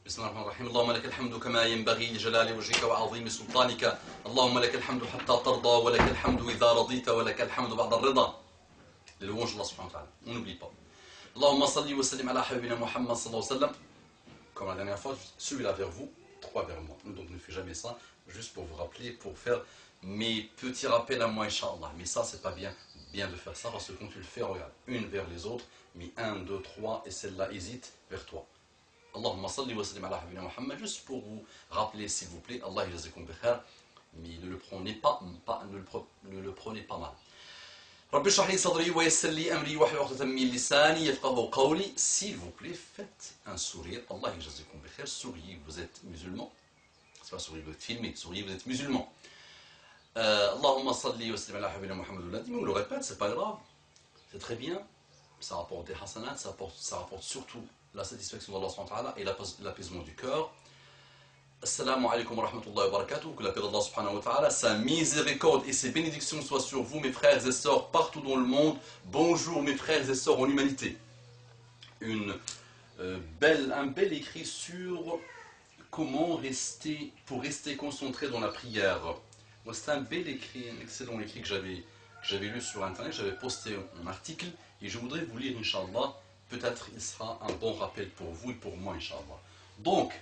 بسم الله الرحمن الرحيم اللهم لك الحمد كما ينبغي لجلال وجهك وعظيم سلطانك اللهم لك الحمد حتى ترضى ولك الحمد إذا رضيت ولك الحمد بعد الرضا. Les louanges d'Allah subhanahu wa ta'ala. On n'oublie pas. Allahumma salli wa sallim ala habibina Muhammad sallallahu alayhi wa sallam. Comme la dernière fois, celui-là vers vous, 3 vers moi. Donc ne fais jamais ça, juste pour vous rappeler, pour faire mes petits rappels à moi, Inch'Allah. Mais ça, c'est pas bien de faire ça, parce que quand tu le fais, regarde, une vers les autres, mais 1, 2, 3, et celle-là hésite vers toi. Allahumma salli wa sallim ala habibina Muhammad, juste pour vous rappeler, s'il vous plaît, Allah yajazakum bi khair, mais ne le prenez pas mal. Rabbi shrah li sadri wa yassir li amri wahlul 'uqdatan min lisani yafqahu qawli. S'il vous plaît, faites un sourire. Allah yajazakum bi khair. Souriez, vous êtes musulman. C'est pas sourire, vous êtes filmé. Souriez, vous êtes musulman. Allahumma salli wa sallim ala habibina Muhammad. On le répète, c'est pas grave. C'est très bien. Ça rapporte des hasanats, ça rapporte surtout la satisfaction d'Allah subhanahu wa ta'ala et l'apaisement du cœur. Assalamu alaikum wa rahmatullahi wa barakatuh. Que la paix d'Allah subhanahu wa ta'ala, sa miséricorde et ses bénédictions soient sur vous, mes frères et sœurs, partout dans le monde. Bonjour, mes frères et sœurs en humanité. Un bel écrit sur comment rester concentré dans la prière. C'est un bel écrit, un excellent écrit que j'avais lu sur internet. J'avais posté un article et je voudrais vous lire, Inch'Allah. Peut-être il sera un bon rappel pour vous et pour moi, Inch'Allah. Donc,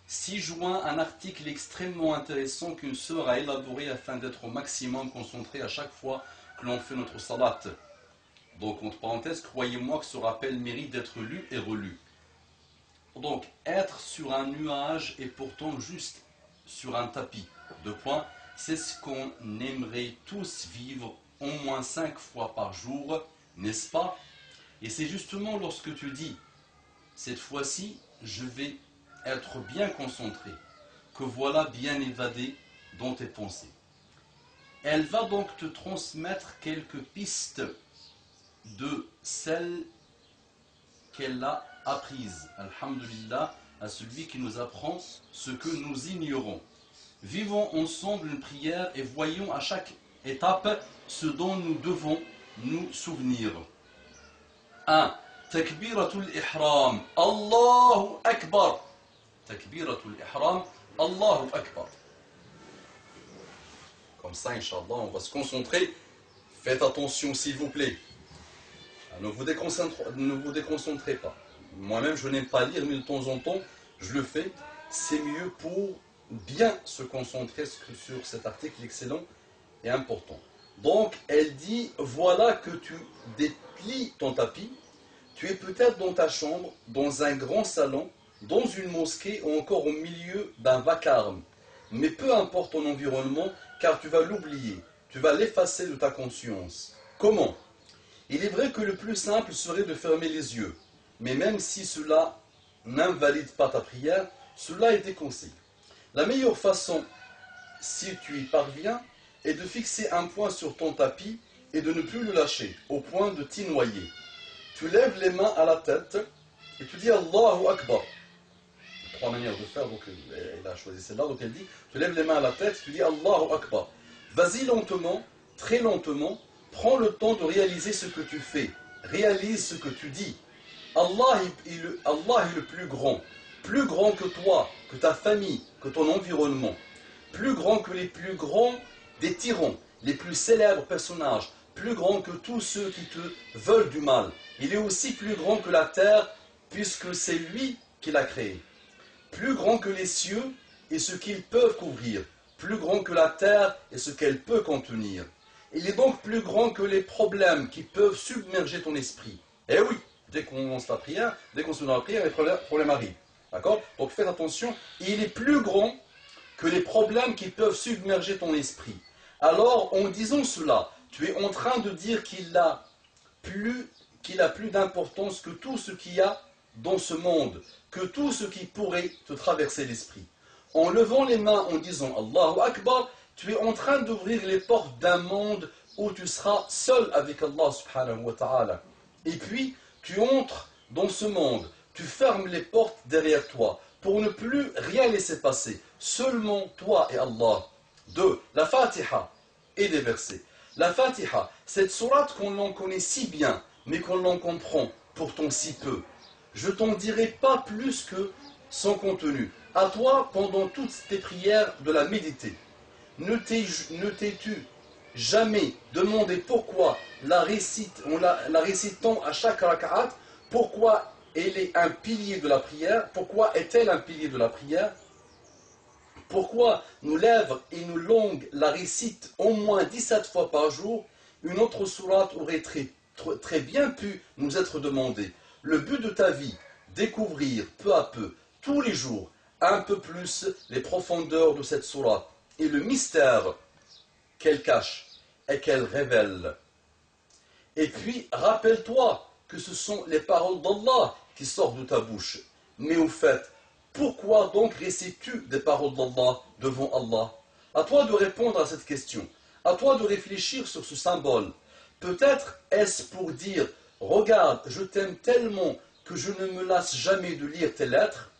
6 juin, un article extrêmement intéressant qu'une sœur a élaboré afin d'être au maximum concentré à chaque fois que l'on fait notre salat. Donc, entre parenthèses, croyez-moi que ce rappel mérite d'être lu et relu. Donc, être sur un nuage et pourtant juste sur un tapis. 2 points, c'est ce qu'on aimerait tous vivre au moins 5 fois par jour, n'est-ce pas? Et c'est justement lorsque tu dis, cette fois-ci, je vais être bien concentré, que voilà bien évadé dans tes pensées. Elle va donc te transmettre quelques pistes de celles qu'elle a apprises. Alhamdulillah, à celui qui nous apprend ce que nous ignorons. Vivons ensemble une prière et voyons à chaque étape ce dont nous devons nous souvenir. 1. Takbiratul ihram. Allahu Akbar. Takbiratul ihram. Allahu Akbar. Comme ça, Inch'Allah, on va se concentrer. Faites attention, s'il vous plaît. Ne vous déconcentrez pas. Moi-même, je n'aime pas lire, mais de temps en temps, je le fais. C'est mieux pour bien se concentrer sur cet article excellent et important. Donc, elle dit, voilà que tu déplies ton tapis, tu es peut-être dans ta chambre, dans un grand salon, dans une mosquée ou encore au milieu d'un vacarme. Mais peu importe ton environnement, car tu vas l'oublier, tu vas l'effacer de ta conscience. Comment? Il est vrai que le plus simple serait de fermer les yeux, mais même si cela n'invalide pas ta prière, cela est déconseillé. La meilleure façon, si tu y parviens, est de fixer un point sur ton tapis et de ne plus le lâcher, au point de t'y noyer. Tu lèves les mains à la tête et tu dis Allahu Akbar. 3 manières de faire, donc elle a choisi celle-là, donc elle dit, tu lèves les mains à la tête, tu dis Allahu Akbar. Vas-y lentement, très lentement, prends le temps de réaliser ce que tu fais, réalise ce que tu dis. Allah est le plus grand que toi, que ta famille, que ton environnement, plus grand que les plus grands des tyrans, les plus célèbres personnages, plus grand que tous ceux qui te veulent du mal. Il est aussi plus grand que la terre, puisque c'est lui qui l'a créée. Plus grand que les cieux et ce qu'ils peuvent couvrir, plus grand que la terre et ce qu'elle peut contenir. Il est donc plus grand que les problèmes qui peuvent submerger ton esprit. Eh oui, dès qu'on lance la prière, dès qu'on se met dans la prière, les problèmes arrivent. D'accord? Donc faites attention, il est plus grand que les problèmes qui peuvent submerger ton esprit. Alors, en disant cela, tu es en train de dire qu'il a plus d'importance que tout ce qu'il y a dans ce monde, que tout ce qui pourrait te traverser l'esprit. En levant les mains en disant Allahu Akbar, tu es en train d'ouvrir les portes d'un monde où tu seras seul avec Allah subhanahu wa ta'ala. Et puis, tu entres dans ce monde, tu fermes les portes derrière toi pour ne plus rien laisser passer, seulement toi et Allah. 2. La Fatiha et les versets. La Fatiha, cette sourate qu'on en connaît si bien, mais qu'on en comprend pourtant si peu. Je t'en dirai pas plus que son contenu. À toi, pendant toutes tes prières, de la méditer. Ne t'es-tu jamais demandé pourquoi la récitons à chaque rak'at, pourquoi elle est un pilier de la prière, pourquoi est-elle un pilier de la prière, pourquoi nos lèvres et nos langues la récitent au moins 17 fois par jour. Une autre sourate aurait très bien pu nous être demandée. Le but de ta vie, découvrir peu à peu, tous les jours, un peu plus les profondeurs de cette sourate et le mystère qu'elle cache et qu'elle révèle. Et puis, rappelle-toi que ce sont les paroles d'Allah qui sortent de ta bouche. Mais au fait, pourquoi donc récites-tu des paroles d'Allah devant Allah? À toi de répondre à cette question. À toi de réfléchir sur ce symbole. Peut-être est-ce pour dire, regarde, je t'aime tellement que je ne me lasse jamais de lire tes lettres.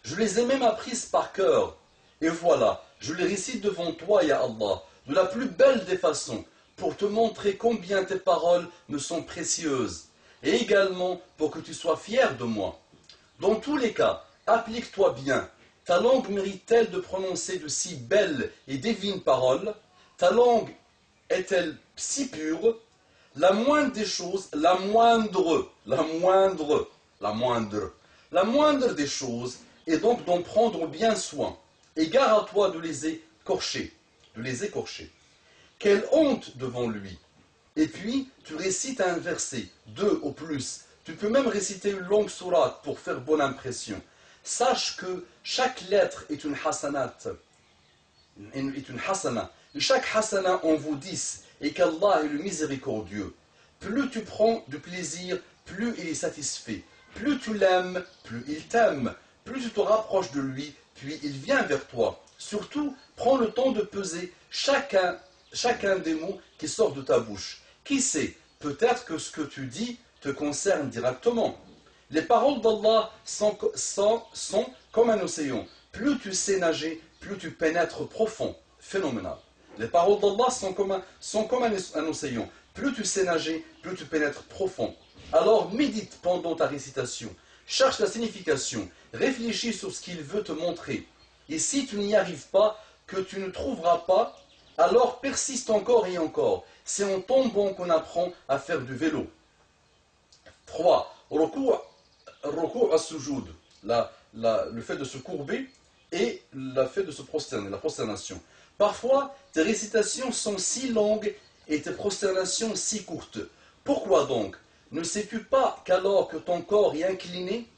Je les ai même apprises par cœur. Et voilà, je les récite devant toi, ya Allah, de la plus belle des façons, pour te montrer combien tes paroles me sont précieuses, et également pour que tu sois fier de moi. Dans tous les cas, applique-toi bien. Ta langue mérite-t-elle de prononcer de si belles et divines paroles? Ta langue est-elle si pure? La moindre des choses, la moindre des choses est donc d'en prendre bien soin. Et gare à toi de les écorcher. Quelle honte devant lui! Et puis, tu récites un verset, 2 au plus. Tu peux même réciter une longue sourate pour faire bonne impression. Sache que chaque lettre est une hasanat. Et chaque hasana en vaut 10. Et qu'Allah est le miséricordieux. Plus tu prends de plaisir, plus il est satisfait. Plus tu l'aimes, plus il t'aime. Plus tu te rapproches de lui, puis il vient vers toi. Surtout, prends le temps de peser chacun des mots qui sortent de ta bouche. Qui sait, peut-être que ce que tu dis te concerne directement. Les paroles d'Allah sont comme un océan. Plus tu sais nager, plus tu pénètres profond. Phénoménal. Les paroles d'Allah sont comme un océan. Plus tu sais nager, plus tu pénètres profond. Alors médite pendant ta récitation. Cherche la signification. Réfléchis sur ce qu'il veut te montrer. Et si tu n'y arrives pas, que tu ne trouveras pas, alors persiste encore et encore. C'est en tombant qu'on apprend à faire du vélo. 3. Ruku' as-sujud, le fait de se courber et le fait de se prosterner, la prosternation. Parfois, tes récitations sont si longues et tes prosternations si courtes. Pourquoi donc? Ne sais-tu pas qu'alors que ton corps est incliné,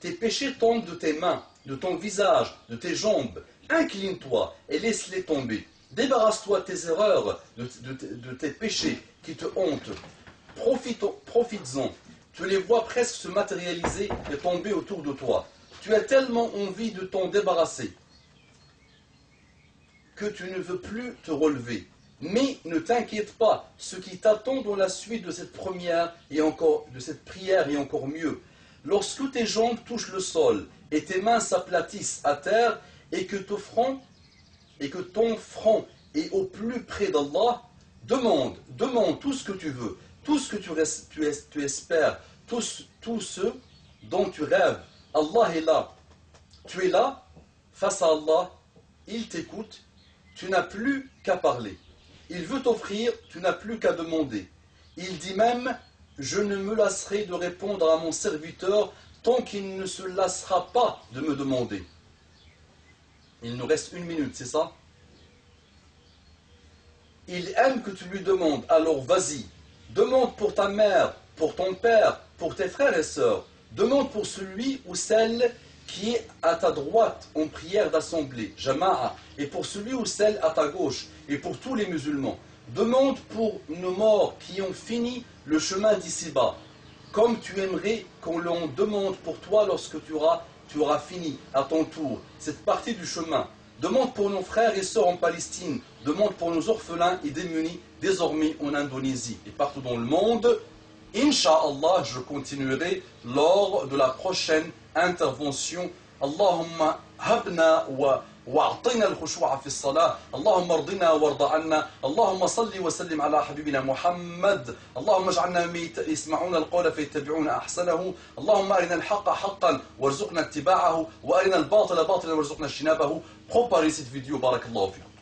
tes péchés tombent de tes mains, de ton visage, de tes jambes. Incline-toi et laisse-les tomber. Débarrasse-toi de tes erreurs, de tes péchés qui te hantent. Profites-en. Tu les vois presque se matérialiser et tomber autour de toi. Tu as tellement envie de t'en débarrasser que tu ne veux plus te relever. Mais ne t'inquiète pas, ce qui t'attend dans la suite de cette prière est encore mieux. Lorsque tes jambes touchent le sol et tes mains s'aplatissent à terre et que ton front est au plus près d'Allah, demande tout ce que tu veux, tout ce que tu espères, tout ce dont tu rêves. Allah est là. Tu es là, face à Allah, il t'écoute, tu n'as plus qu'à parler. Il veut t'offrir, tu n'as plus qu'à demander. Il dit même, je ne me lasserai de répondre à mon serviteur tant qu'il ne se lassera pas de me demander. Il nous reste 1 minute, c'est ça? Il aime que tu lui demandes, alors vas-y. Demande pour ta mère, pour ton père, pour tes frères et sœurs. Demande pour celui ou celle qui est à ta droite en prière d'assemblée, jama'a, et pour celui ou celle à ta gauche, et pour tous les musulmans. Demande pour nos morts qui ont fini le chemin d'ici-bas, comme tu aimerais qu'on l'en demande pour toi lorsque tu auras fini à ton tour cette partie du chemin. Demande pour nos frères et sœurs en Palestine, demande pour nos orphelins et démunis désormais en Indonésie et partout dans le monde. Inch'Allah, je continuerai lors de la prochaine intervention. Allahumma habna wa واعطنا الخشوع في الصلاة. اللهم ارضنا وارض عنا. اللهم صل وسلم على حبيبنا محمد. اللهم اجعلنا يسمعون القول فيتبعون أحسنه. اللهم أرنا الحق حقا وارزقنا اتباعه وأرنا الباطل باطلا وارزقنا اجتنابه. Comparez cette vidéo, barakallahu fikum.